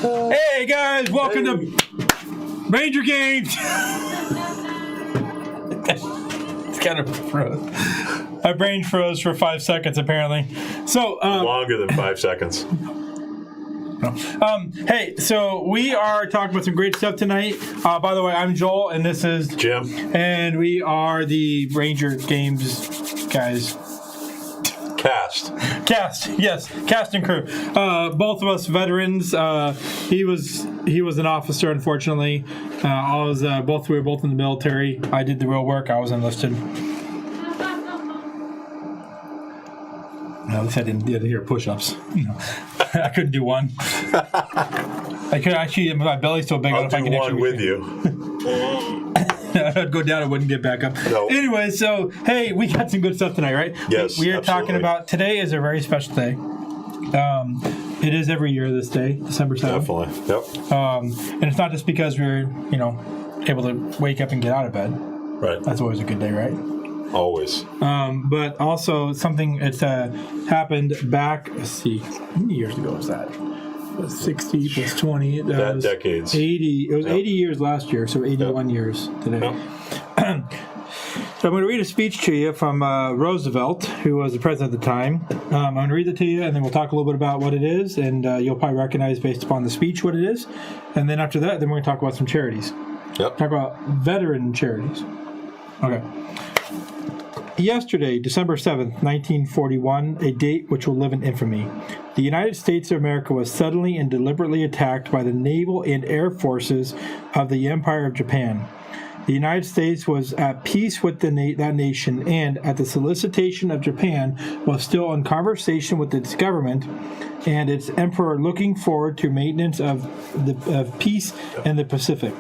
Hey guys, welcome to Ranger Games. It's kind of froze. My brain froze for 5 seconds apparently. So longer than 5 seconds. Hey, so we are talking about some great stuff tonight. By the way, I'm Joel, and this is Jim, and we are the Ranger Games guys. Cast, yes, cast and crew. Both of us veterans. He was an officer, unfortunately. We were both in the military. I did the real work. I was enlisted. At least I didn't hear push-ups. I couldn't do one. I could actually. My belly's so big. I'll if I do can one with you. I'd go down, I wouldn't get back up. Nope. Anyway, so, hey, we got some good stuff tonight, right? Yes, We are absolutely. talking about, today is a very special day. It is every year this day, December 7th. Definitely. Yep. And it's not just because we're, able to wake up and get out of bed. Right. That's always a good day, right? Always. But also something that's happened back, let's see, how many years ago was that? 60 plus 20. That decades. 80. It was 80 years last year, so 81 years today. Yep. So I'm going to read a speech to you from Roosevelt, who was the president at the time. I'm going to read it to you, and then we'll talk a little bit about what it is, and you'll probably recognize based upon the speech what it is. And then after that, then we're going to talk about some charities. Yep. Talk about veteran charities. Okay. Yesterday, December 7th, 1941, a date which will live in infamy. The United States of America was suddenly and deliberately attacked by the naval and air forces of the Empire of Japan. The United States was at peace with that nation and, at the solicitation of Japan, was still in conversation with its government and its emperor looking forward to maintenance of peace in the Pacific.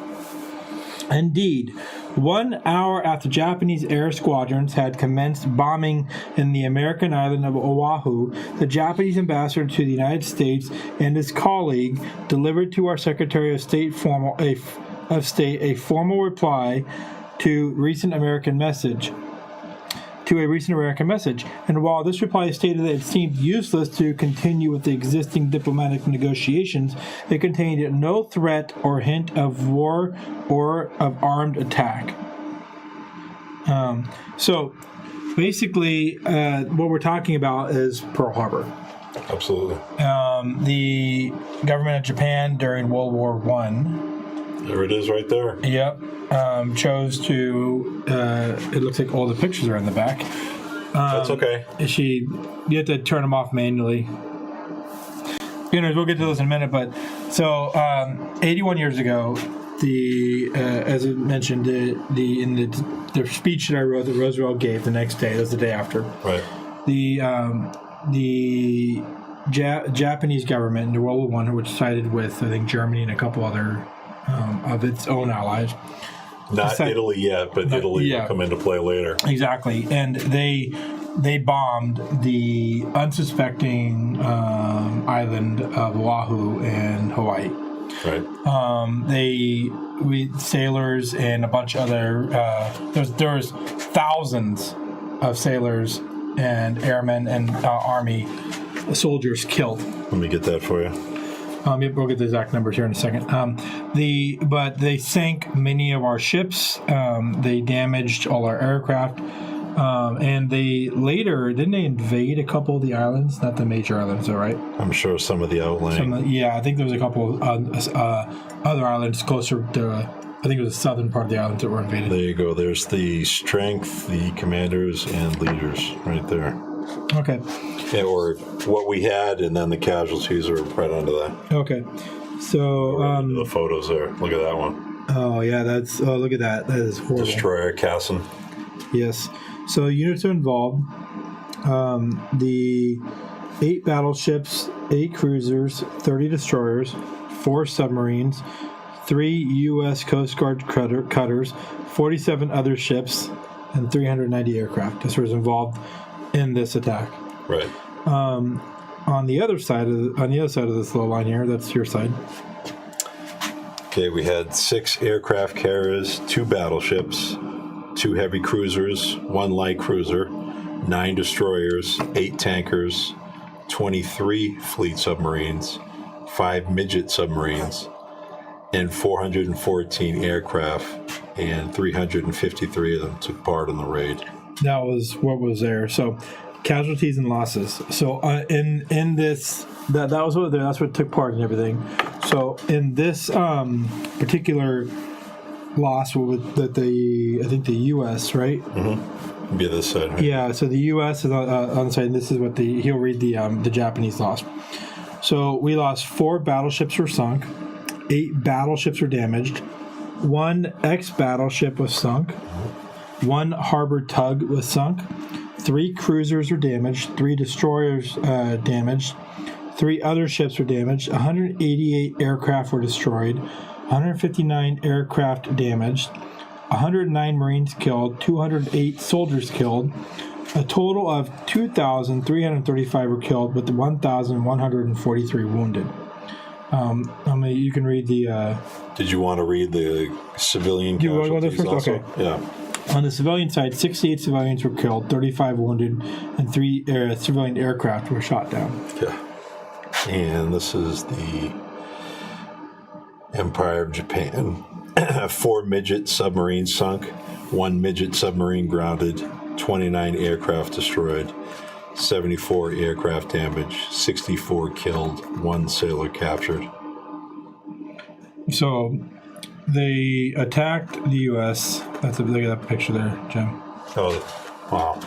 Indeed, 1 hour after Japanese air squadrons had commenced bombing in the American island of Oahu, the Japanese ambassador to the United States and his colleague delivered to our Secretary of State a formal reply to a recent American message. And while this reply stated that it seemed useless to continue with the existing diplomatic negotiations, it contained no threat or hint of war or of armed attack. So basically, what we're talking about is Pearl Harbor. Absolutely. The government of Japan during World War I. There it is right there. Yep. Chose to, it looks like all the pictures are in the back. That's okay. You have to turn them off manually. We'll get to those in a minute, but so 81 years ago, as I mentioned, in the speech that I wrote that Roosevelt gave the next day, that was the day after. Right. The Japanese government in World War I, which sided with, I think, Germany and a couple other of its own allies. Not Italy yet, but Italy will come into play later. Exactly, and they bombed the unsuspecting island of Oahu and Hawaii. Right. Sailors and a bunch of other. There was thousands of sailors and airmen and Army soldiers killed. Let me get that for you. We'll get the exact numbers here in a second. But they sank many of our ships. They damaged all our aircraft. And they later, didn't they invade a couple of the islands? Not the major islands, though, right? I'm sure some of the outlying. I think there was a couple of other islands closer to, I think it was the southern part of the islands that were invaded. There you go. There's the strength, the commanders, and leaders right there. Okay. Yeah, or what we had, and then the casualties are right under that. Okay. So the photos there. Look at that one. Oh yeah, look at that. That is horrible. Destroyer Cassin. Yes. So units are involved. The 8 battleships, 8 cruisers, 30 destroyers, 4 submarines, 3 U.S. Coast Guard cutters, 47 other ships, and 390 aircraft. This was involved in this attack. Right. On the other side of this little line here, that's your side. Okay, we had 6 aircraft carriers, 2 battleships, 2 heavy cruisers, 1 light cruiser, 9 destroyers, 8 tankers, 23 fleet submarines, 5 midget submarines, and 414 aircraft, and 353 of them took part in the raid. That was what was there. So, casualties and losses. So, in this, that's what took part in everything. So, in this particular loss, I think the U.S. right? Mm-hmm. Be this side. Right? Yeah. So the U.S. is on the side. And this is what he'll read the Japanese loss. So we lost 4 battleships were sunk, 8 battleships were damaged, 1 ex-battleship was sunk, 1 harbor tug was sunk, 3 cruisers were damaged, 3 destroyers damaged, 3 other ships were damaged, 188 aircraft were destroyed, 159 aircraft damaged, 109 Marines killed, 208 soldiers killed. A total of 2,335 were killed, with 1,143 wounded. You can read the... Did you want to read the civilian Do you want casualties to go there first? also? Okay. Yeah. On the civilian side, 68 civilians were killed, 35 wounded, and 3 civilian aircraft were shot down. Yeah. And this is the Empire of Japan. 4 midget submarines sunk, 1 midget submarine grounded, 29 aircraft destroyed, 74 aircraft damaged, 64 killed, 1 sailor captured. So they attacked the U.S. Look at that picture there, Jim. Oh, wow.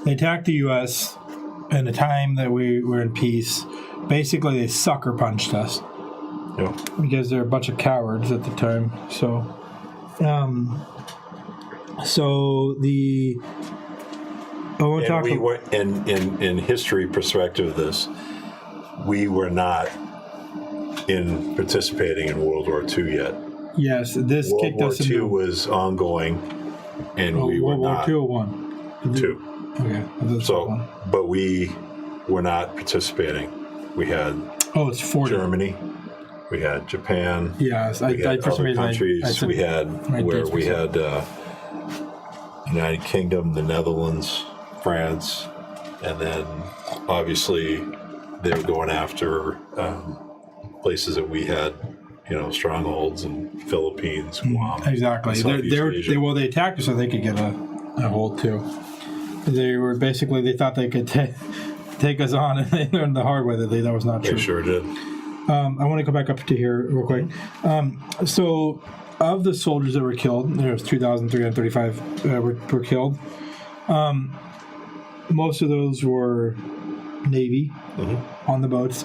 They attacked the U.S. in the time that we were in peace. Basically, they sucker punched us. Yeah. Because they're a bunch of cowards at the time. So the I want to talk. We were in history perspective of this. We were not participating in World War II yet. Yes, this World kicked War us II into was ongoing, and we were World not. War II or I. 2. Okay. So, but we were not participating. We had it's 40. Germany. We had Japan. Yes, we had for some other reason countries. We had United Kingdom, the Netherlands, France, and then obviously they were going after places that we had, strongholds in Philippines, Guam. Exactly. They attacked us so they could get a hold too. They were basically, they thought they could take us on, and they learned the hard way that was not true. They sure did. I want to go back up to here real quick. So, of the soldiers that were killed, there was 2,335 were killed. Most of those were Navy on the boats.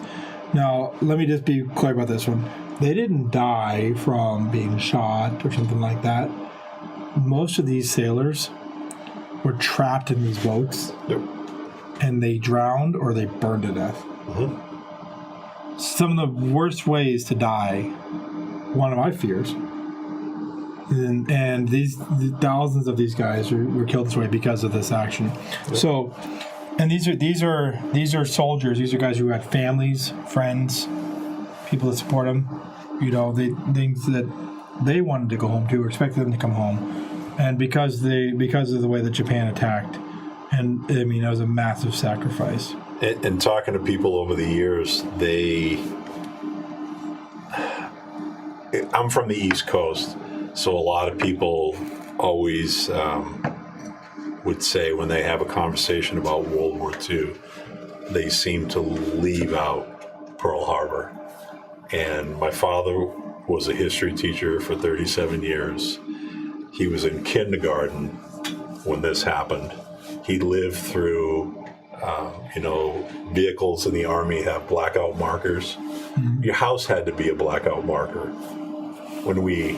Now, let me just be clear about this one. They didn't die from being shot or something like that. Most of these sailors were trapped in these boats, and they drowned or they burned to death. Some of the worst ways to die, one of my fears. And these thousands of these guys were killed this way because of this action. So, and these are soldiers. These are guys who had families, friends, people that support them. Things that they wanted to go home to, or expected them to come home, and because of the way that Japan attacked, and I mean it was a massive sacrifice. And talking to people over the years, I'm from the East Coast, so a lot of people always would say when they have a conversation about World War II, they seem to leave out Pearl Harbor. And my father was a history teacher for 37 years. He was in kindergarten when this happened. He lived through vehicles in the Army have blackout markers. Mm-hmm. Your house had to be a blackout marker when we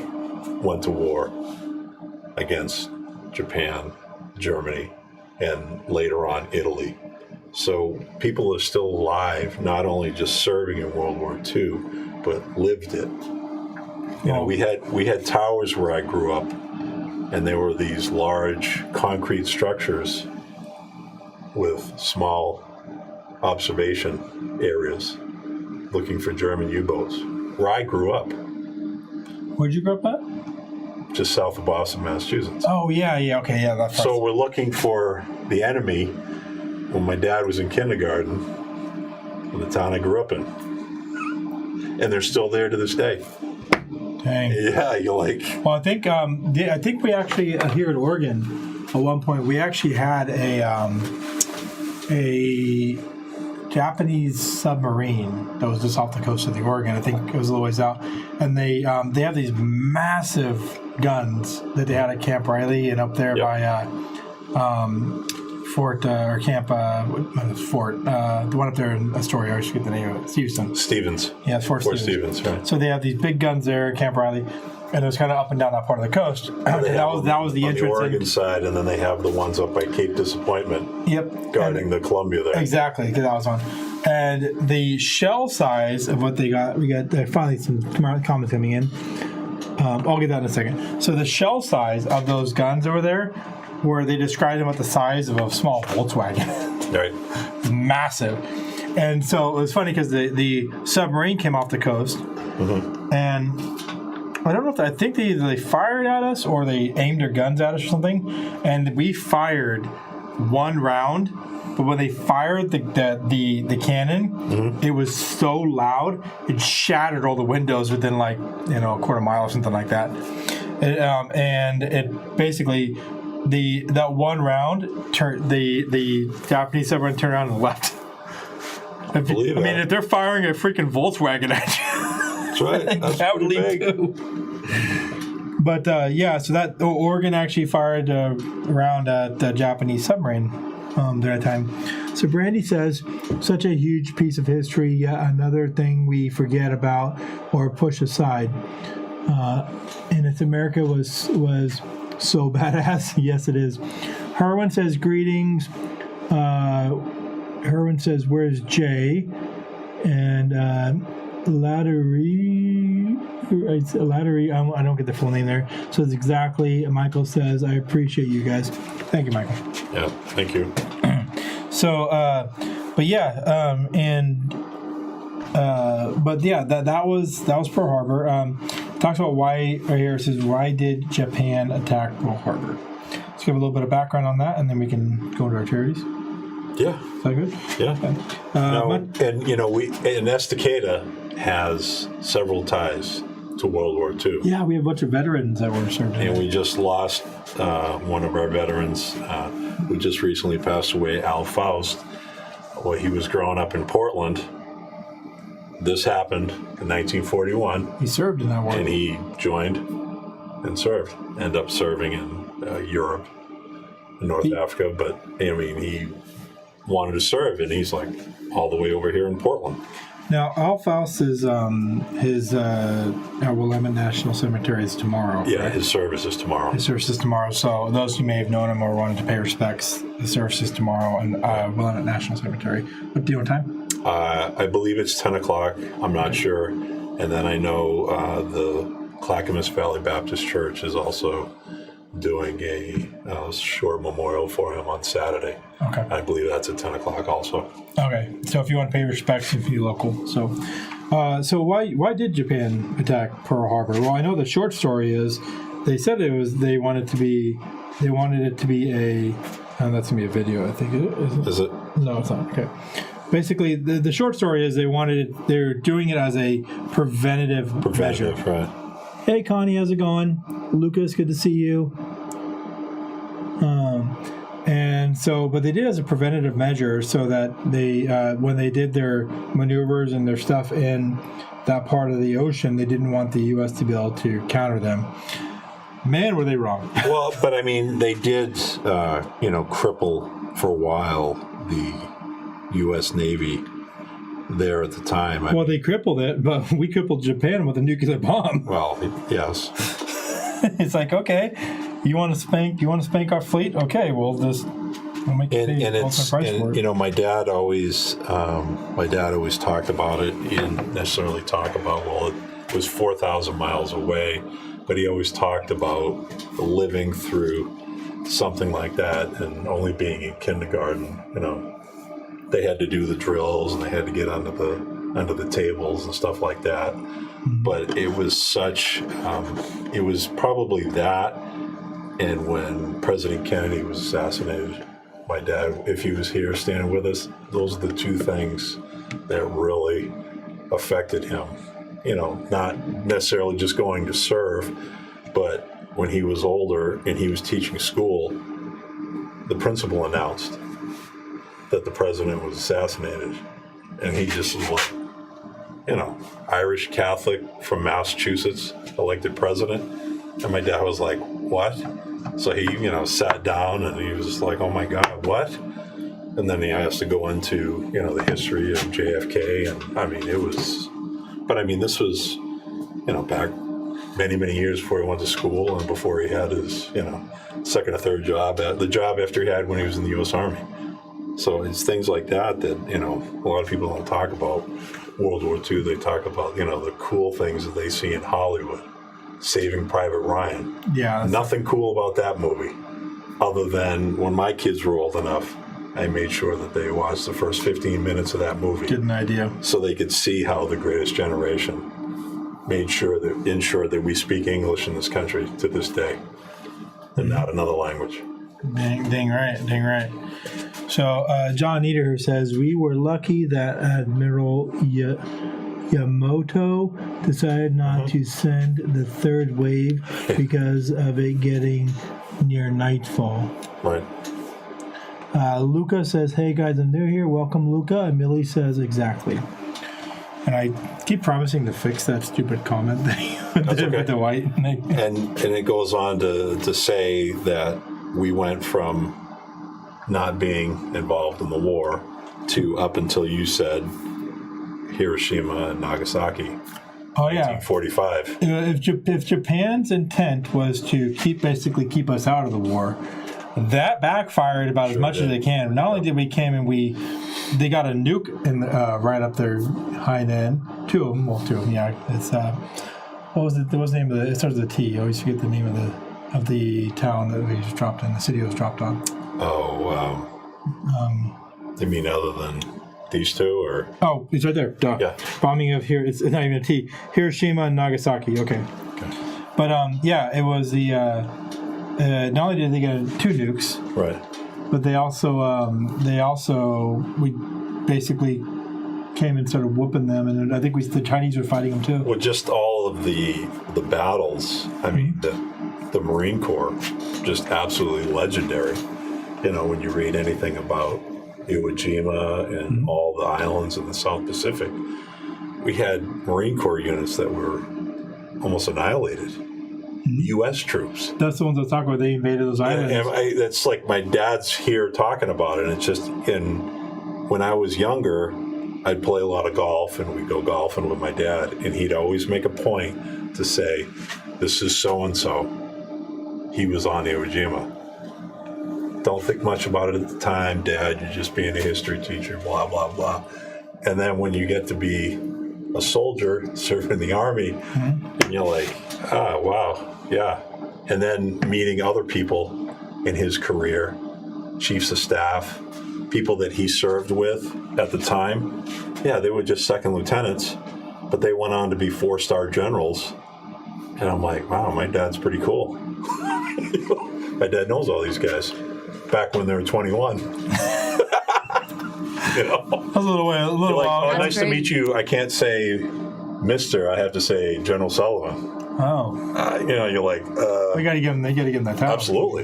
went to war against Japan, Germany, and later on Italy. So people are still alive, not only just serving in World War II, but lived it. We had towers where I grew up, and there were these large concrete structures with small observation areas looking for German U-boats, where I grew up. Where'd you grow up at? Just south of Boston, Massachusetts. Oh, yeah, okay, yeah. That's so we're looking for the enemy when my dad was in kindergarten in the town I grew up in. and they're still there to this day. Dang. Yeah, you're like, Well, I think we actually here in Oregon, at one point, we actually had a Japanese submarine that was just off the coast of the Oregon. I think it was a little ways out, and they have these massive guns that they had at Camp Riley and up there by Fort or Camp Fort, the one up there in Astoria. I forget the name of it. It's Houston. Stevens. Yeah, it's Fort Stevens. Right. So they have these big guns there at Camp Riley, and it was kind of up and down that part of the coast. That was the on entrance. the Oregon side, and then they have the ones up by Cape Disappointment. Yep. Guarding the Columbia there. Exactly, because that was one. And the shell size of what they got, we got finally some comments coming in. I'll get that in a second. So the shell size of those guns over there, where they described them at the size of a small Volkswagen. Right. Massive. And so it was funny because the submarine came off the coast, and I don't know if I think they fired at us or they aimed their guns at us or something, and we fired one round. But when they fired the cannon, it was so loud it shattered all the windows within a quarter mile or something like that. And it basically that one round turned the Japanese submarine turned around and left. If they're firing a freaking Volkswagen at you, that's right. That's that would pretty leave big. too. But so that Oregon actually fired around at the Japanese submarine during that time. So Brandy says, such a huge piece of history, yet another thing we forget about or push aside. And if America was so badass, yes it is. Herwin says, greetings. Herwin says, where's Jay? And Lattery, I don't get the full name there. So it's exactly, Michael says, I appreciate you guys. Thank you, Michael. Yeah, thank you. So, but yeah, that was Pearl Harbor. Talks about why, right here it says, why did Japan attack Pearl Harbor? Let's give a little bit of background on that, and then we can go into our charities. Yeah. Is that good? Yeah. And Estacada has several ties to World War II. Yeah, we have a bunch of veterans that were served. And we just lost one of our veterans who just recently passed away, Al Faust. Well, he was growing up in Portland. This happened in 1941. He served in that war. And he joined and served. Ended up serving in Europe, in North Africa. But, he wanted to serve, and he's like all the way over here in Portland. Now, Al Faust is his Willamette National Cemetery is tomorrow. Yeah, right? his service is tomorrow. His service is tomorrow. So those who may have known him or wanted to pay respects, the service is tomorrow in Willamette National Cemetery. What do you know time? I believe it's 10 o'clock. I'm not sure. And then I know the Clackamas Valley Baptist Church is also doing a short memorial for him on Saturday. Okay. I believe that's at 10 o'clock also. Okay. So if you want to pay respects, if you're local. So why did Japan attack Pearl Harbor? Well, I know the short story is they said they wanted it to be a that's gonna be a video, I think. Is it? No, it's not. Okay. Basically, the short story is they're doing it as a preventative measure. Right. Hey, Connie, how's it going? Lucas, good to see you. But they did it as a preventative measure so that they, when they did their maneuvers and their stuff in that part of the ocean, they didn't want the U.S. to be able to counter them. Man, were they wrong. Well, but they did, cripple for a while the U.S. Navy there at the time. They crippled it, but we crippled Japan with a nuclear bomb. Well, yes. It's like, okay, you want to spank our fleet? Okay, we'll make the price for it. My dad always talked about it. He didn't necessarily talk about, it was 4,000 miles away, but he always talked about living through something like that and only being in kindergarten. They had to do the drills and they had to get under the tables and stuff like that. Mm-hmm. But it was it was probably that. And when President Kennedy was assassinated, my dad, if he was here standing with us, those are the two things that really affected him. not necessarily just going to serve, but when he was older and he was teaching school, the principal announced that the president was assassinated. And he just was like, Irish Catholic from Massachusetts, elected president. And my dad was like, what? So he, sat down and he was just like, oh my God, what? And then he has to go into, the history of JFK. And this was, back many, many years before he went to school and before he had his, second or third job, the job after he had when he was in the U.S. Army. So it's things like that, a lot of people don't talk about. World War II, they talk about, the cool things that they see in Hollywood. Saving Private Ryan. Yeah. Nothing cool about that movie, other than when my kids were old enough, I made sure that they watched the first 15 minutes of that movie. Get an idea. So they could see how the Greatest Generation ensured that we speak English in this country to this day, and not another language. Dang right. So John Niederer says, we were lucky that Admiral Yamamoto decided not to send the third wave because of it getting near nightfall. Right. Luca says, hey guys, I'm new here. Welcome, Luca. And Millie says, exactly. And I keep promising to fix that stupid comment thing with the white. And it goes on to say that we went from not being involved in the war to up until you said Hiroshima and Nagasaki. Oh yeah, 1945. If Japan's intent was to keep us out of the war, that backfired about as much as they can. Not only did we came and they got a nuke in right up their Hainan. Two of them. Yeah. It's what was the name of it? It starts with a T. I always forget the name of the town that we just dropped in. The city was dropped on. Oh, you mean other than these two, or? Oh, it's right there. Duh. Yeah. Bombing of here. It's not even a T. Hiroshima and Nagasaki. Okay. But it was the. Not only did they get 2 nukes, right, but they also we basically came and started whooping them, and I think the Chinese were fighting them too. Well, just all of the battles. I mean, the Marine Corps, just absolutely legendary. When you read anything about Iwo Jima and all the islands in the South Pacific, we had Marine Corps units that were almost annihilated. U.S. troops. That's the ones that talk about they invaded those islands. And that's like my dad's here talking about it. And it's just when I was younger, I'd play a lot of golf, and we'd go golfing with my dad, and he'd always make a point to say, "This is so and so. He was on Iwo Jima." Don't think much about it at the time, Dad. You're just being a history teacher, blah blah blah. And then when you get to be a soldier serving in the Army, and you're like, wow, yeah. And then meeting other people in his career, chiefs of staff, people that he served with at the time, they were just second lieutenants, but they went on to be 4-star generals. And I'm like, wow, my dad's pretty cool. My dad knows all these guys back when they were 21. A little like, oh, nice to meet you. I can't say Mr. I have to say General Sullivan. Oh. You're like, they gotta give him that title. Absolutely.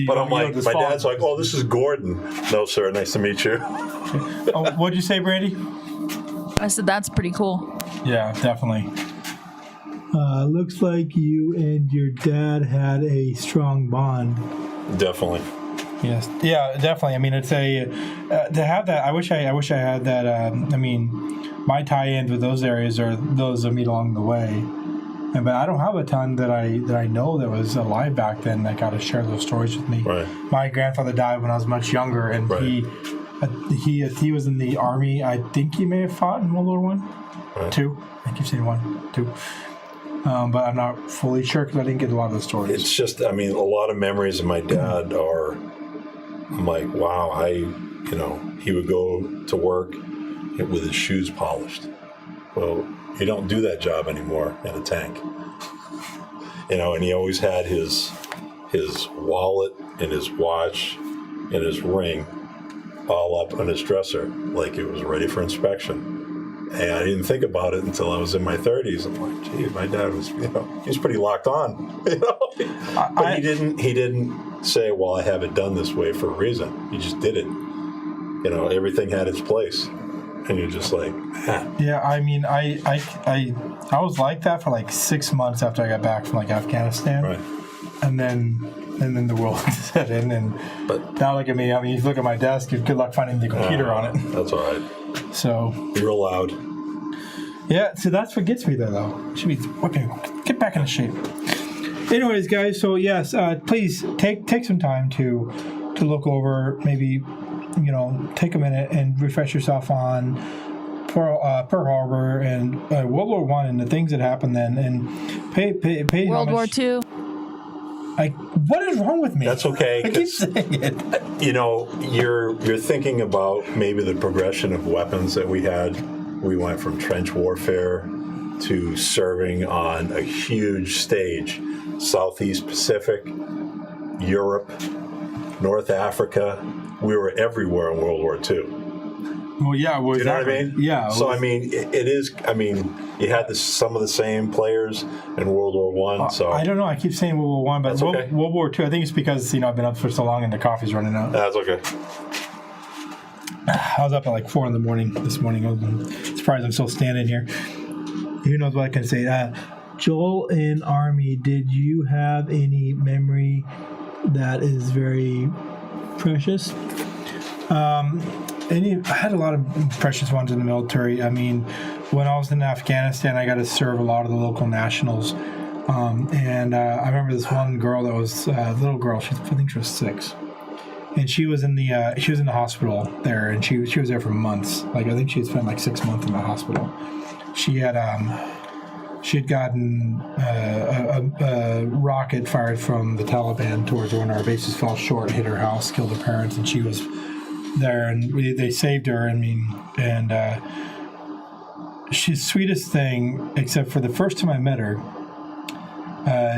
But I'm like, my dad's like, oh, this is Gordon. No, sir, nice to meet you. What'd you say, Brandy? I said that's pretty cool. Yeah, definitely. Looks like you and your dad had a strong bond. Definitely. Yes. Yeah, definitely. I mean, it's to have that. I wish I had that. My tie-ins with those areas are those of me along the way. But I don't have a ton that I know that was alive back then that got to share those stories with me. Right. My grandfather died when I was much younger, and he was in the Army. I think he may have fought in World War I. Right. 2. I keep saying 1, 2. But I'm not fully sure because I didn't get a lot of the stories. It's just, a lot of memories of my dad are, I'm like, wow, he would go to work with his shoes polished. Well, you don't do that job anymore in a tank. And he always had his wallet and his watch and his ring all up on his dresser, like it was ready for inspection. And I didn't think about it until I was in my 30s. I'm like, gee, my dad was, he's pretty locked on, But he didn't say, well, I have it done this way for a reason. He just did it. Everything had its place. And you're just like, Yeah, I mean, I was like that for like 6 months after I got back from like Afghanistan. Right. And then the world set in, but now look at me. I mean, you look at my desk. Good luck finding the computer on it. That's all right. So you're allowed. Yeah. So that's what gets me there, though. Should be okay. Get back into shape. Anyways, guys. So yes, please take some time to look over. Maybe take a minute and refresh yourself on Pearl Harbor and World War I and the things that happened then, and pay World War II. What is wrong with me? That's okay. I keep saying it. You're thinking about maybe the progression of weapons that we had. We went from trench warfare to serving on a huge stage, Southeast Pacific, Europe, North Africa. We were everywhere in World War II. Well, yeah. Well, do you know what I mean? Yeah. So, it is. You had some of the same players in World War One. So I don't know. I keep saying World War One, but okay. World War II. I think it's because I've been up for so long and the coffee's running out. That's okay. I was up at like 4 a.m. this morning. I'm surprised I'm still standing here. Who knows what I can say? Joel in Army, did you have any memory that is very precious? I had a lot of precious ones in the military. I mean, when I was in Afghanistan, I got to serve a lot of the local nationals. And I remember this one girl that was a little girl. I think she was 6, and she was in the hospital there, and she was there for months. Like I think she had spent like 6 months in the hospital. She had gotten a rocket fired from the Taliban towards her when our bases fell short, hit her house, killed her parents, and she was there, and they saved her. And she's the sweetest thing, except for the first time I met her,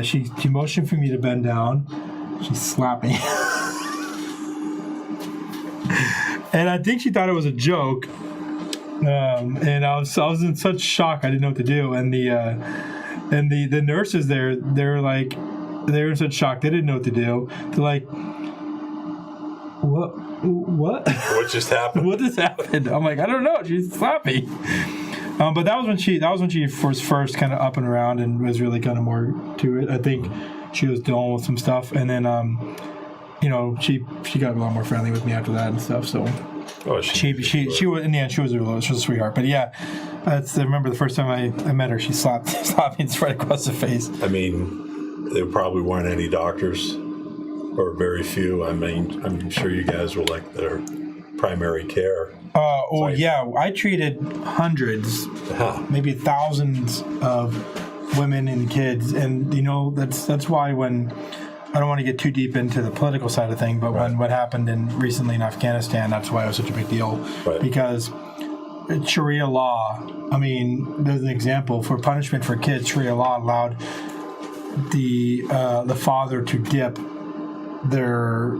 she motioned for me to bend down. She slapped me. And I think she thought it was a joke. And I was in such shock, I didn't know what to do. And the nurses there, they were in such shock, they didn't know what to do. They're like, what? What just happened? What just happened? I'm like, I don't know. She slapped me. But that was when she was first kind of up and around and was really kind of more to it. I think she was dealing with some stuff, and then she got a lot more friendly with me after that and stuff. So she was in the end she was a sweetheart. But yeah, I remember the first time I met her, she slapped me right across the face. I mean, there probably weren't any doctors, or very few. I mean, I'm sure you guys were like their primary care. I treated hundreds, maybe thousands of women and kids, and that's why when I don't want to get too deep into the political side of thing, but when what happened recently in Afghanistan, that's why it was such a big deal, because Sharia law. I mean, there's an example for punishment for kids. Sharia law allowed the father to dip their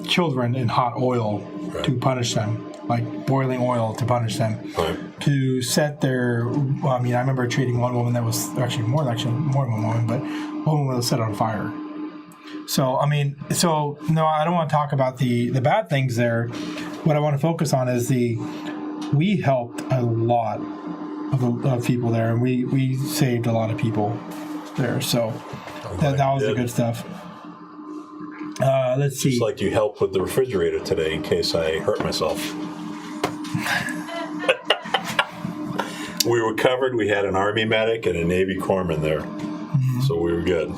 children in hot oil to punish them, like boiling oil to punish them, to set their. Well, I mean, I remember treating one woman that was actually more than one woman, but one woman was set on fire. So I mean, no, I don't want to talk about the bad things there. What I want to focus on is we helped a lot of people there, and we saved a lot of people there. So that was the good stuff. Let's see. Just like you helped with the refrigerator today in case I hurt myself. We were covered. We had an Army medic and a Navy corpsman there. Mm-hmm. So we were good.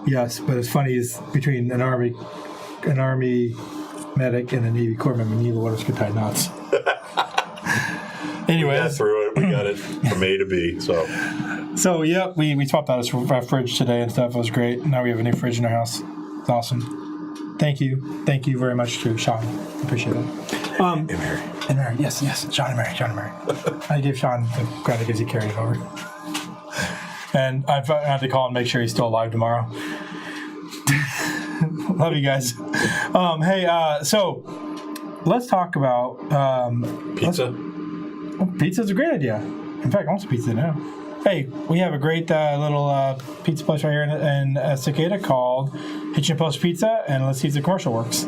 Yes, but it's funny is between an Army medic and a Navy corpsman, neither one of us could tie knots. Anyway. We got through it. We got it from A to B. So yeah, we swapped out our fridge today and stuff. It was great. Now we have a new fridge in our house. It's awesome. Thank you very much to Sean. Appreciate it. And Mary. And Mary, yes, Sean and Mary. I give Sean the credit because he carried it over. And I have to call and make sure he's still alive tomorrow. Love you guys. So let's talk about pizza. Pizza's a great idea. In fact, I want some pizza now. Hey, we have a great little pizza place right here in Cicada called Hitchin' Post Pizza, and let's see if the commercial works.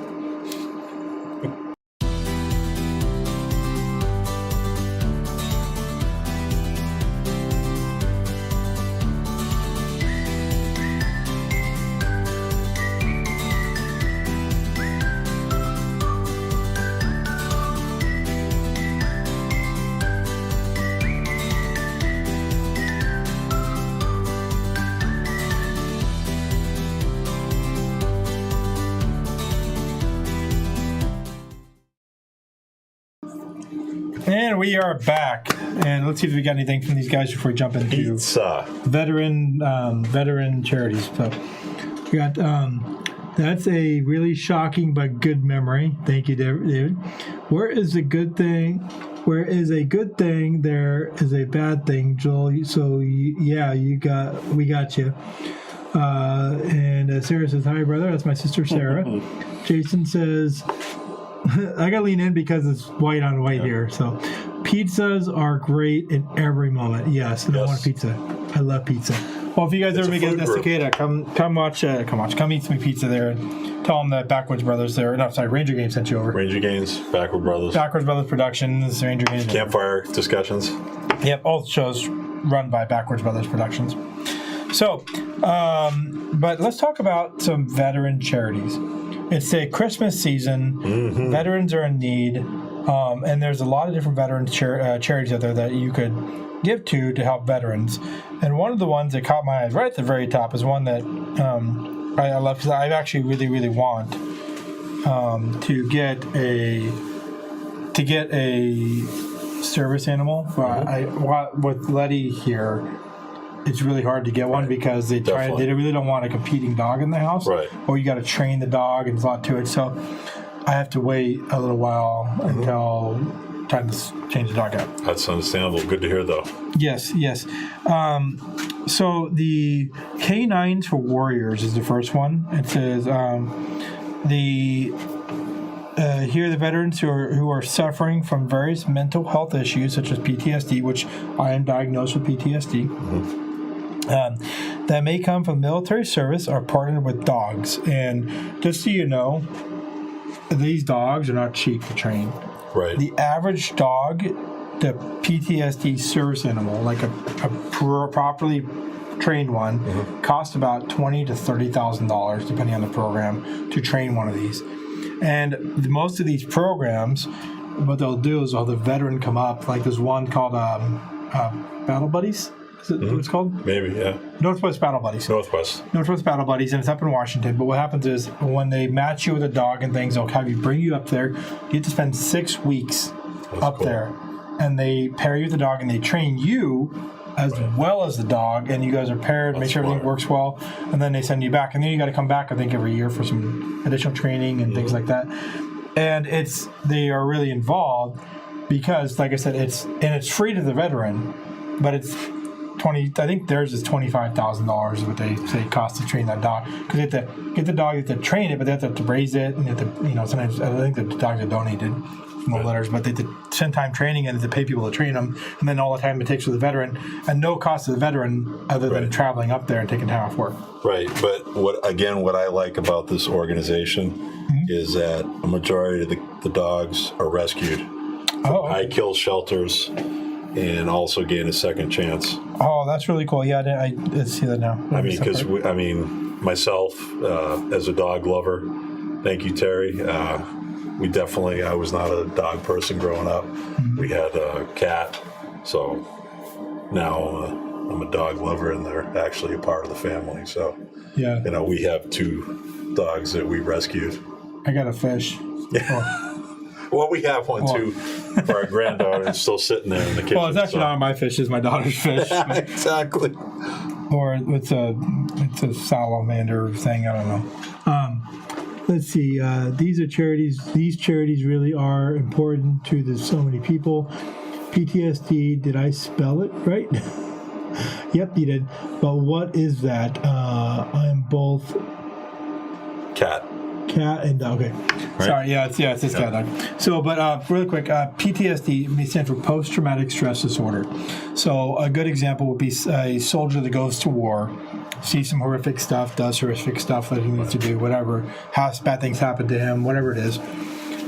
And we are back, and let's see if we got anything from these guys before we jump into Pizza. veteran charities. So we got that's a really shocking but good memory. Thank you, David. Where is a good thing? Where is a good thing, there is a bad thing, Joel. So yeah, we got you. And Sarah says, "Hi, brother." That's my sister, Sarah. Jason says, I gotta lean in because it's white on white here. So, pizzas are great in every moment. Yes, and I want pizza. I love pizza. Well, if you guys ever make it to Cicada, come eat some pizza there, and tell them that Backwoods Brothers Ranger Games sent you over. Ranger Games, Backwoods Brothers Productions, Ranger Games. Campfire discussions. Yep, all shows run by Backwoods Brothers Productions. So, but let's talk about some veteran charities. It's a Christmas season. Mm-hmm. Veterans are in need, and there's a lot of different veteran charities out there that you could give to help veterans. And one of the ones that caught my eyes right at the very top is one that I love because I actually really, really want to get a service animal. With Letty here, it's really hard to get one because they really don't want a competing dog in the house. Right. Or you got to train the dog and there's a lot to it. So I have to wait a little while until time to change the dog out. That's understandable. Good to hear, though. Yes. So the Canines for Warriors is the first one. It says here are the veterans who are suffering from various mental health issues such as PTSD, which I am diagnosed with PTSD. Mm-hmm. That may come from military service or partnered with dogs. And just so you know, these dogs are not cheap to train. Right. The average dog, the PTSD service animal, like a properly trained one, costs about $20,000 to $30,000 depending on the program to train one of these. And most of these programs, what they'll do is the veteran come up. Like there's one called Battle Buddies. Is it what it's called? Maybe, yeah. Northwest Battle Buddies. Northwest Battle Buddies, and it's up in Washington. But what happens is when they match you with a dog and things, they'll have you bring you up there. You get to spend 6 weeks up there. And they pair you with the dog and they train you as well as the dog. And you guys are paired, make sure everything works well. And then they send you back. And then you got to come back, I think, every year for some additional training and things like that. And they are really involved because, like I said, it's free to the veteran, but it's I think theirs is $25,000 is what they say it costs to train that dog. Because they have to get the dog, they have to train it, but they have to raise it, and they have to, sometimes I think the dogs are donated from the litters, but they have to spend time training and they have to pay people to train them, and then all the time it takes for the veteran, and no cost to the veteran other than traveling up there and taking time off work. Right, but what I like about this organization is that a majority of the dogs are rescued from high kill shelters and also gain a second chance. Oh, that's really cool. Yeah, I see that now. Because myself, as a dog lover, thank you, Terry. I was not a dog person growing up. Mm-hmm. We had a cat, so now I'm a dog lover, and they're actually a part of the family. So, we have 2 dogs that we rescued. I got a fish. Yeah. Well, we have one too for our granddaughter. It's still sitting there in the kitchen. Well, it's actually not my fish; it's my daughter's fish. Exactly. Or it's a salamander thing. I don't know. Let's see. These are charities. These charities really are important to so many people. PTSD. Did I spell it right? Yep, you did. But what is that? I'm both cat and dog. Okay. right? Sorry, it's this guy, Doug. So, but really quick, PTSD stands for post-traumatic stress disorder. So, a good example would be a soldier that goes to war, sees some horrific stuff, does horrific stuff that he needs to do, whatever, has bad things happen to him, whatever it is,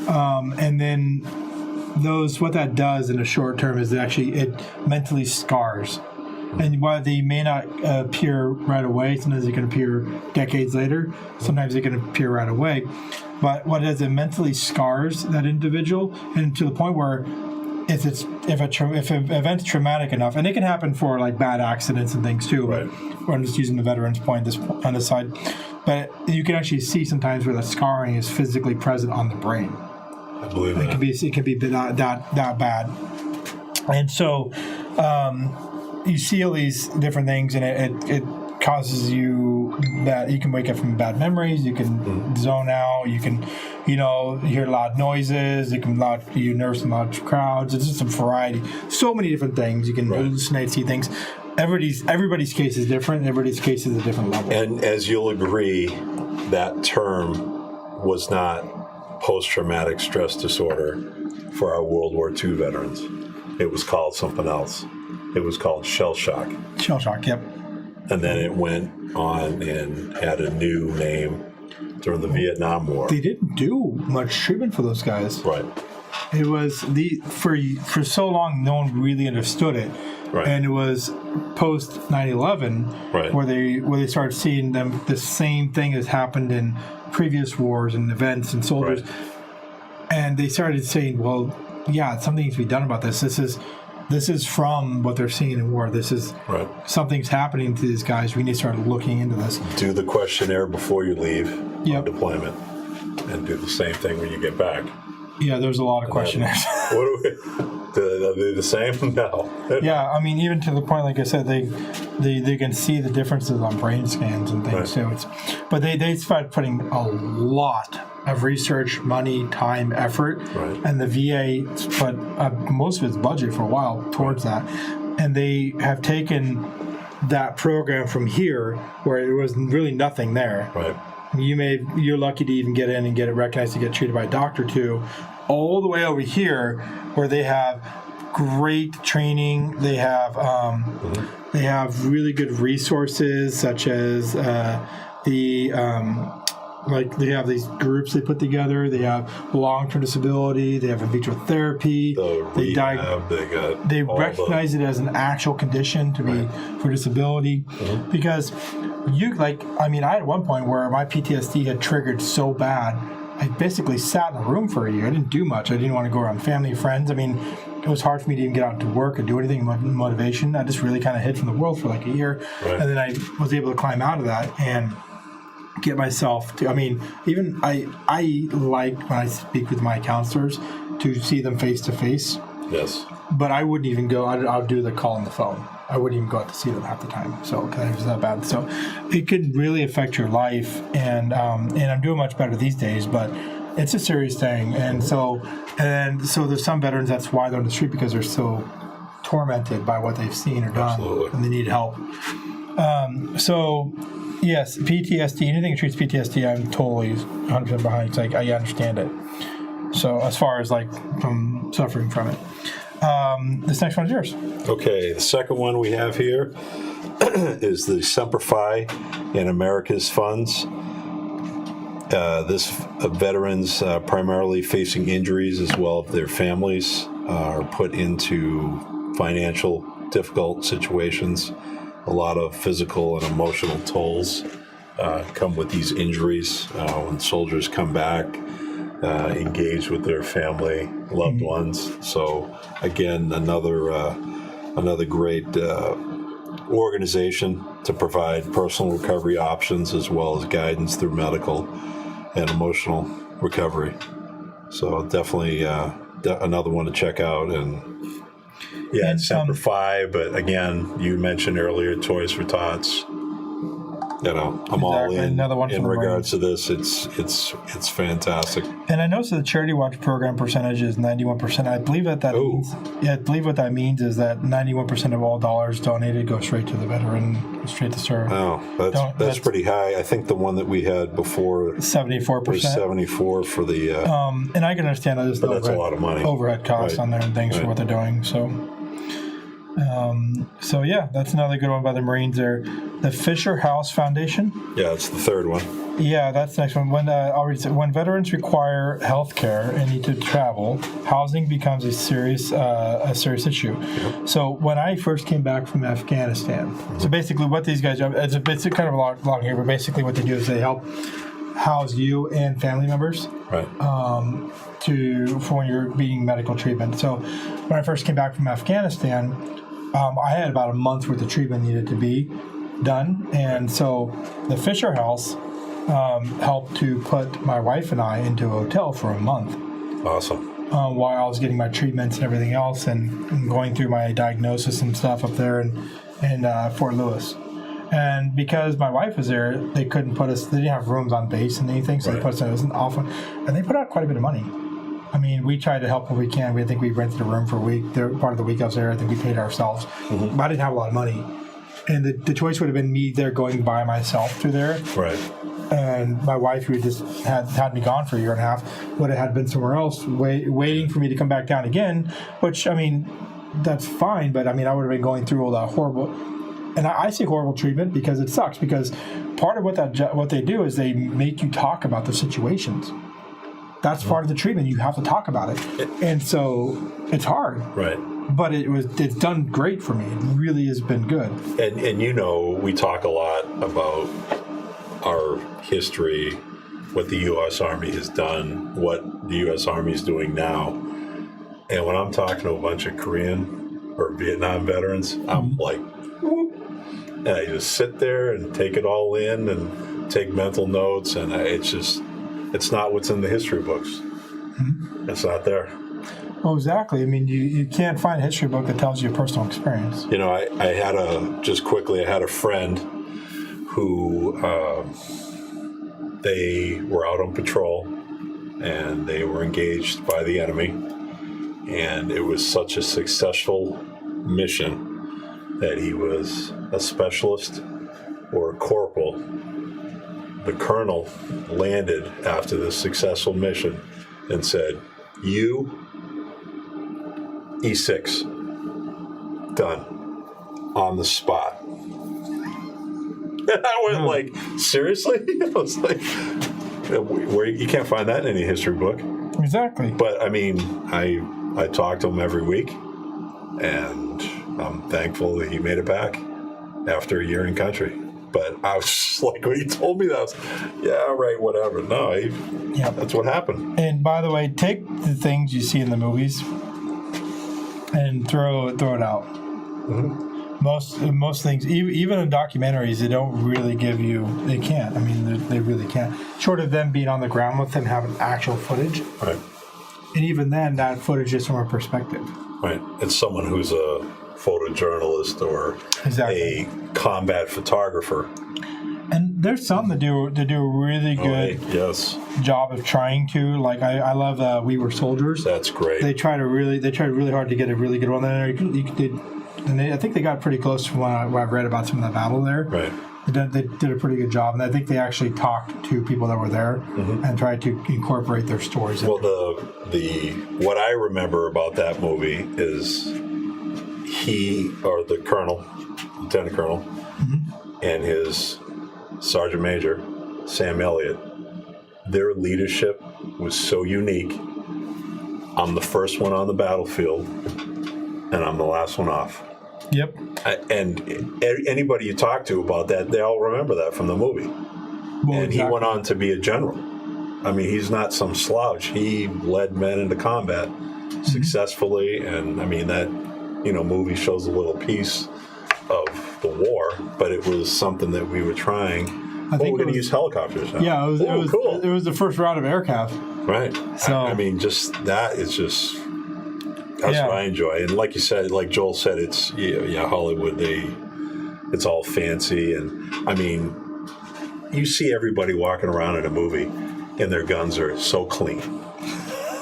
and then what that does in the short term is it mentally scars. And while they may not appear right away, sometimes they can appear decades later. Sometimes they can appear right away. But what it does, it mentally scars that individual, and to the point where if an event's traumatic enough, and it can happen for like bad accidents and things too. Right. But I'm just using the veterans point on this side. But you can actually see sometimes where the scarring is physically present on the brain. I believe that. It can be that bad, and so. You see all these different things, and it causes you that you can wake up from bad memories. You can zone out. You can, hear loud noises. You nervous in large crowds. It's just a variety. So many different things. You can hallucinate, see things. Everybody's case is different. Everybody's case is a different level. And as you'll agree, that term was not post-traumatic stress disorder for our World War II veterans. It was called something else. It was called shell shock. Shell shock, yep. And then it went on and had a new name during the Vietnam War. They didn't do much treatment for those guys. Right. It was for so long no one really understood it. Right. And it was post 9/11 right. where they started seeing the same thing has happened in previous wars and events and soldiers. Right. And they started saying, well, yeah, something needs to be done about this. This is from what they're seeing in war. This is something's happening to these guys. We need to start looking into this. Do the questionnaire before you leave on deployment, and do the same thing when you get back. Yeah, there's a lot of questionnaires. Are they the same? No. Yeah, I mean, even to the point, like I said, they can see the differences on brain scans and things too. But they started putting a lot of research, money, time, effort, and the VA put most of its budget for a while towards that, and they have taken that program from here where there was really nothing there. Right. You're lucky to even get in and get it recognized to get treated by a doctor too, all the way over here where they have great training. They have really good resources such as they have these groups they put together. They have long-term disability. They have in vitro therapy. They recognize it as an actual condition to be for disability, because I had one point where my PTSD had triggered so bad, I basically sat in a room for a year. I didn't do much. I didn't want to go around family and friends. I mean, it was hard for me to even get out to work or do anything motivation. I just really kind of hid from the world for like a year, and then I was able to climb out of that and get myself to, even I like when I speak with my counselors to see them face to face. Yes. But I wouldn't even go, I'll do the call on the phone. I wouldn't even go out to see them half the time. So, because it was that bad. So it could really affect your life. And I'm doing much better these days, but it's a serious thing. And so there's some veterans, that's why they're on the street, because they're so tormented by what they've seen or done. Absolutely. And they need help. Yes, PTSD, anything that treats PTSD, I'm totally 100% behind. It's like, I understand it. So as far as from suffering from it. This next one is yours. Okay, the second one we have here is the Semper Fi in America's funds. This veterans primarily facing injuries as well as their families are put into financial difficult situations. A lot of physical and emotional tolls come with these injuries when soldiers come back, engage with their family, loved ones. So again, another great organization to provide personal recovery options as well as guidance through medical and emotional recovery. So definitely another one to check out. And Semper Fi, but again, you mentioned earlier Toys for Tots. I'm all Exactly. in. Another one for in the regards to this. It's fantastic. And I noticed the charity watch program percentage is 91%. I believe that Ooh. means. Yeah, I believe what that means is that 91% of all dollars donated go straight to the veteran, straight to serve. Oh, that's pretty high. I think the one that we had before 74%. was 74 for the. And I can understand that there's But that's a lot of money. overhead costs Right. on there and things for what they're doing. So yeah, that's another good one by the Marines there. The Fisher House Foundation. Yeah, it's the third one. Yeah, that's the next one. When veterans require health care and need to travel, housing becomes a serious issue. Yep. So when I first came back from Afghanistan, so basically what these guys do, it's kind of a long here, but basically what they do is they help house you and family members. Right. For when you're being medical treatment. So when I first came back from Afghanistan, I had about a month worth of treatment needed to be done, and so the Fisher House helped to put my wife and I into a hotel for a month. Awesome. While I was getting my treatments and everything else, and going through my diagnosis and stuff up there in Fort Lewis. And because my wife was there, they couldn't put us. They didn't have rooms on base and anything, so they put us in. It was often, and they put out quite a bit of money. I mean, we tried to help when we can. I think we rented a room for a week. Part of the week I was there, I think we paid ourselves. Mm-hmm. But I didn't have a lot of money. And the choice would have been me there going by myself through there. Right. And my wife, who just had me gone for a year and a half, would have had been somewhere else waiting for me to come back down again, which, I mean, that's fine. But, I mean, I would have been going through all that horrible... And I say horrible treatment because it sucks. Because part of what they do is they make you talk about the situations. That's part of the treatment. You have to talk about it, and so it's hard. Right. But it's done great for me. It really has been good. And we talk a lot about our history, what the U.S. Army has done, what the U.S. Army is doing now. And when I'm talking to a bunch of Korean or Vietnam veterans, I'm like, and I just sit there and take it all in and take mental notes, and it's not what's in the history books. Mm-hmm. It's not there. Well, exactly. I mean, you can't find a history book that tells you a personal experience. I had a friend who they were out on patrol and they were engaged by the enemy, and it was such a successful mission that he was a specialist or a corporal. The colonel landed after this successful mission and said, "You, E6, done, on the spot." And I went like, seriously? I was like, where you can't find that in any history book. Exactly. But I mean, I talk to him every week, and I'm thankful that he made it back after a year in country. But I was just like, when he told me that, I was, yeah, right, whatever. No, that's what happened. And by the way, take the things you see in the movies and throw it out. Mm-hmm. Most things, even in documentaries, they don't really give you. They can't. I mean, they really can't. Short of them being on the ground with them, having actual footage. Right. And even then, that footage is from a perspective. Right. It's someone who's a photojournalist or a combat photographer. And there's some that do a really good job of trying to. Like I love We Were Soldiers. That's great. They tried really hard to get a really good one there. I think they got pretty close to what I've read about some of the battle there. Right. They did a pretty good job, and I think they actually talked to people that were there and tried to incorporate their stories. Well, what I remember about that movie is the colonel, lieutenant colonel, and his sergeant major, Sam Elliott, their leadership was so unique. I'm the first one on the battlefield, and I'm the last one off. Yep. And anybody you talk to about that, they all remember that from the movie. Well, and he went on to be a general. I mean, he's not some slouch. He led men into combat successfully, and I mean that movie shows a little piece of the war, but it was something that we were trying. We're going to use helicopters now. Yeah, it was cool. It was the first round of aircraft. Right. So I mean, just that is just. That's what I enjoy. And like you said, like Joel said, it's Hollywood. It's all fancy, and I mean, you see everybody walking around in a movie, and their guns are so clean,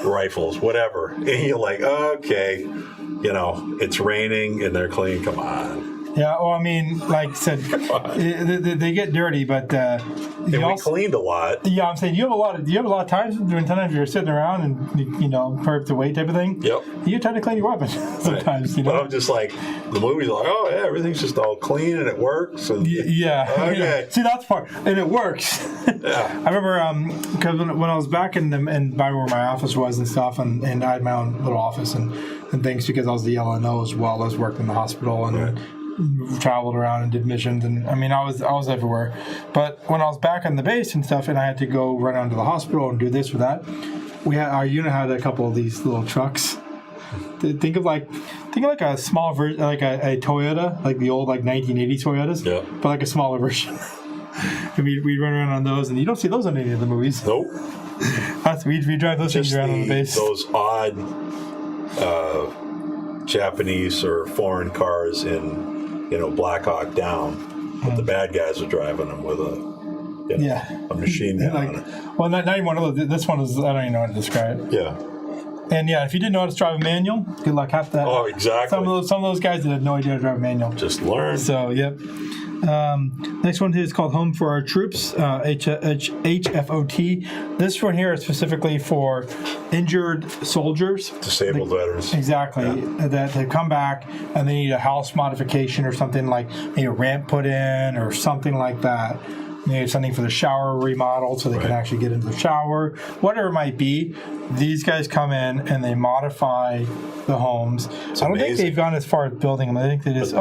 rifles, whatever, and you're like, okay, it's raining and they're clean. Come on. Yeah, well, I mean, like I said, they get dirty, but And we cleaned a lot. Yeah, I'm saying you have a lot of times when sometimes you're sitting around and perp the weight type of thing. Yep. You try to clean your weapon sometimes. But I'm just like, the movie's like, oh yeah, everything's just all clean and it works. And yeah. Okay. See, that's part, and it works. Yeah. I remember because when I was back in by where my office was and stuff, and I had my own little office and things because I was the LNO as well as worked in the hospital and. Right. Traveled around and did missions, and I mean I was everywhere. But when I was back on the base and stuff, and I had to go run down to the hospital and do this or that, our unit had a couple of these little trucks. Think of like a small version, like a Toyota, like the old 1980 Toyotas, yeah, but like a smaller version. And we'd run around on those, and you don't see those on any of the movies. Nope. We drive those things around on the base. Those odd Japanese or foreign cars in Black Hawk Down, but the bad guys are driving them with a machine gun on it. Well, not even one of those. This one is, I don't even know how to describe it. Yeah. And yeah, if you didn't know how to drive a manual, good luck. Half that. Oh, exactly. Some of those guys that had no idea how to drive a manual. Just learn. So, yep. Next one is called Home for Our Troops, HFOT. This one here is specifically for injured soldiers. Disabled veterans. Exactly. Yeah. That they come back and they need a house modification or something like a ramp put in or something like that. They need something for the shower remodeled so they can actually get into the shower. Whatever it might be, these guys come in and they modify the homes. I don't think they've gone as far as building them. I think they just,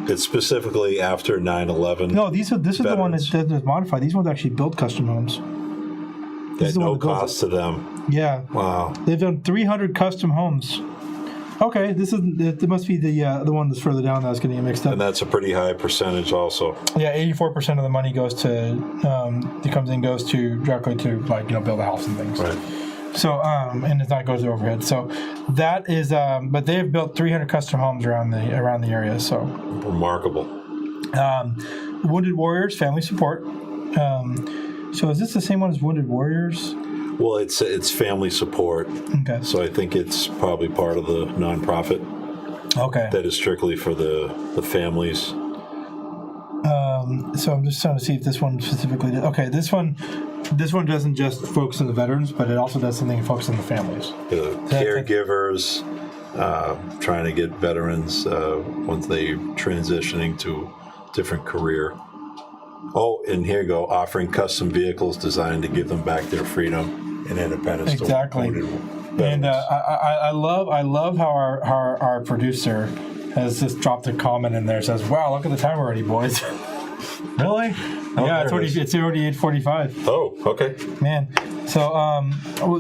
It's specifically after 9/11. No, this is the one that's modified. These ones actually build custom homes. At no cost to them. Yeah. Wow. They've done 300 custom homes. Okay, it must be the one that's further down that I was getting mixed up. And that's a pretty high percentage also. Yeah, 84% of the money goes to directly to build a house and things. Right. So and it not goes to overhead. So that is but they have built 300 custom homes around the area. So remarkable. Wounded Warriors Family Support. So is this the same one as Wounded Warriors? Well, it's family support. Okay. So I think it's probably part of the nonprofit. Okay. That is strictly for the families. So I'm just trying to see if this one specifically. Okay, this one doesn't just focus on the veterans, but it also does something that focuses on the families. The caregivers, trying to get veterans once they transitioning to different career. Oh, and here you go, offering custom vehicles designed to give them back their freedom and independence. Exactly. And I love how our producer has just dropped a comment in there. Says, "Wow, look at the time already, boys." Really? Oh, yeah, it's already 8:45. Oh, okay. Man, so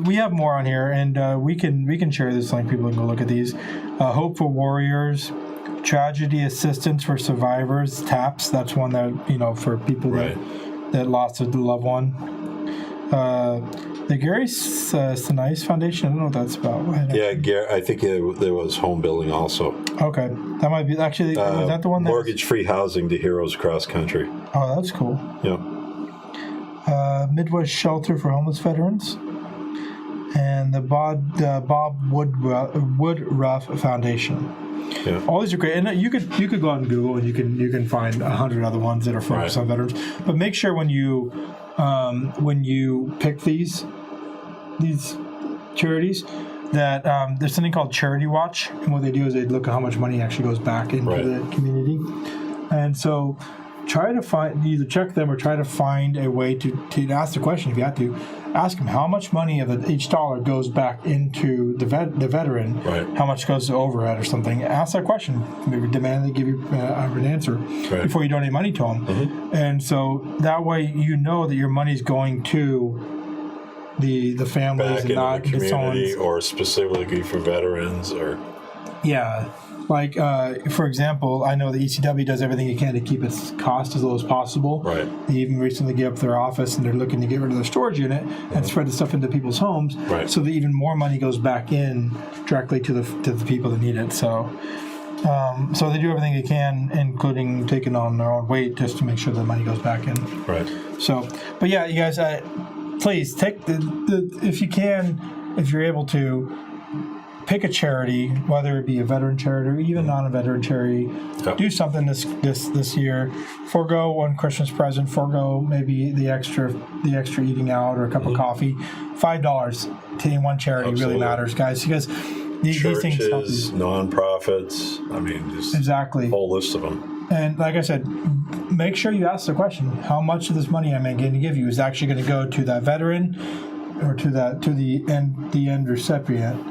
we have more on here, and we can share this link. People can go look at these. Hope for Warriors. Tragedy Assistance for Survivors, TAPS. That's one that, for people that lost a loved one. The Gary Sinise Foundation, I don't know what that's about. I think there was home building also. Okay. That might be, actually, was that the one? Mortgage-free housing to heroes across country. Oh, that's cool. Yeah. Midwest Shelter for Homeless Veterans. And the Bob Woodruff Foundation. Yeah. All these are great, and you could go out and Google, and you can find 100 other ones that are focused on veterans. But make sure when you pick these charities that there's something called Charity Watch, and what they do is they look at how much money actually goes back into the community, and so try to either check them or try to find a way to ask the question if you have to. Ask them how much money of each dollar goes back into the veteran. Right. How much goes to overhead or something. Ask that question. Maybe demand they give you an answer before you donate money to them. Mm-hmm. And so that way you know that your money's going to the families back and not the community or specifically for veterans or. Yeah. Like, for example, I know the ECW does everything it can to keep its cost as low as possible. Right. They even recently gave up their office, and they're looking to get rid of their storage unit and spread the stuff into people's homes, so that even more money goes back in directly to the people that need it. So, So they do everything they can, including taking on their own weight, just to make sure the money goes back in. Right. So, but yeah, you guys, please take if you can, if you're able to, pick a charity, whether it be a veteran charity or even non-veteran charity. Yep. Do something this year. Forgo one Christmas present. Forgo maybe the extra eating out or a cup of coffee. $5 to one charity really matters, guys, because these things help you. Churches, nonprofits. I mean, just Exactly. a whole list of them. And like I said, make sure you ask the question: how much of this money I'm going to give you is actually going to go to that veteran, or to the end recipient,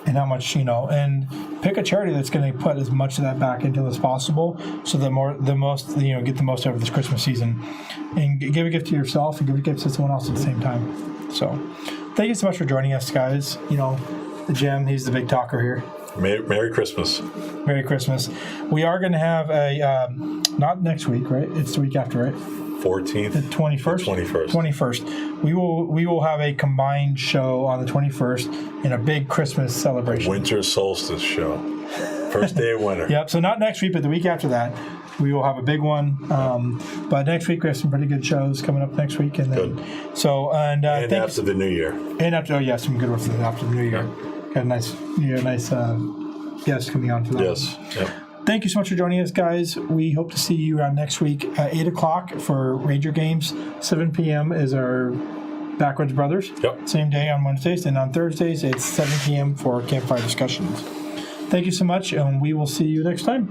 and how much and pick a charity that's going to put as much of that back into as possible, so get the most out of this Christmas season, and give a gift to yourself and give a gift to someone else at the same time. So, thank you so much for joining us, guys. The Gem, he's the big talker here. Merry Christmas. Merry Christmas. We are going to have a, not next week, right? It's the week after, right? 14th. The 21st? 21st. We will have a combined show on the 21st in a big Christmas celebration. Winter solstice show. First day of winter. Yep. So not next week, but the week after that, we will have a big one. But next week we have some pretty good shows coming up next week, and then Good. so and After the new year. And after some good ones after the new year. Got a nice guest coming on for that. Yes. Yep. Thank you so much for joining us, guys. We hope to see you next week at 8 o'clock for Ranger Games. 7 p.m. is our Backwoods Brothers. Yep. Same day on Wednesdays. And on Thursdays, it's 7 p.m. for campfire discussions. Thank you so much, and we will see you next time.